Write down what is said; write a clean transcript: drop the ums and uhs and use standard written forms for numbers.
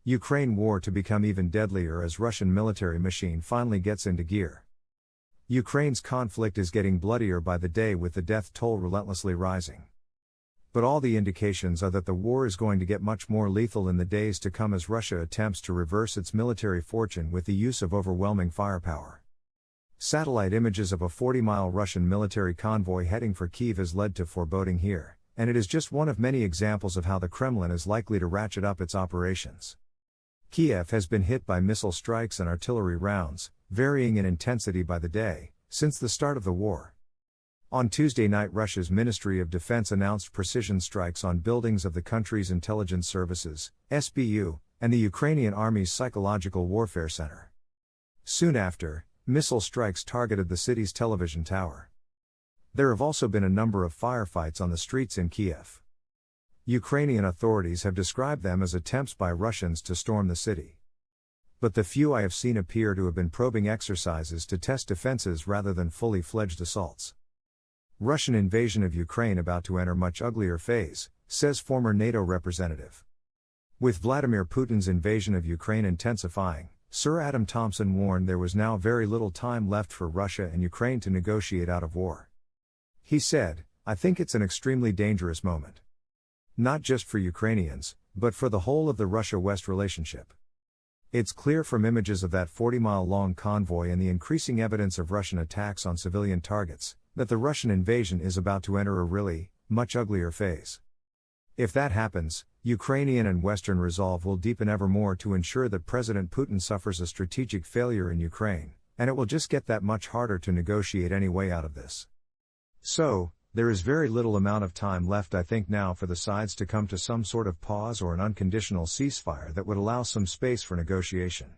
Ukraine war to become even deadlier as Russian military machine finally gets into gear. Ukraine's conflict is getting bloodier by the day with the death toll relentlessly rising. But all the indications are that the war is going to get much more lethal in the days to come as Russia attempts to reverse its military fortune with the use of overwhelming firepower. Satellite images of a 40-mile Russian military convoy heading for Kiev has led to foreboding here, and it is just one of many examples of how the Kremlin is likely to ratchet up its operations. Kiev has been hit by missile strikes and artillery rounds, varying in intensity by the day, since the start of the war. On Tuesday night, Russia's Ministry of Defense announced precision strikes on buildings of the country's intelligence services, SBU, and the Ukrainian Army's Psychological Warfare Center. Soon after, missile strikes targeted the city's television tower. There have also been a number of firefights on the streets in Kiev. Ukrainian authorities have described them as attempts by Russians to storm the city. But the few I have seen appear to have been probing exercises to test defenses rather than fully fledged assaults. Russian invasion of Ukraine about to enter much uglier phase, says former NATO representative. With Vladimir Putin's invasion of Ukraine intensifying, Sir Adam Thompson warned there was now very little time left for Russia and Ukraine to negotiate out of war. He said, "I think it's an extremely dangerous moment. Not just for Ukrainians, but for the whole of the Russia-West relationship. It's clear from images of that 40-mile-long convoy and the increasing evidence of Russian attacks on civilian targets, that the Russian invasion is about to enter a really, much uglier phase. If that happens, Ukrainian and Western resolve will deepen ever more to ensure that President Putin suffers a strategic failure in Ukraine, and it will just get that much harder to negotiate any way out of this. So, there is very little amount of time left, I think, now for the sides to come to some sort of pause or an unconditional ceasefire that would allow some space for negotiation.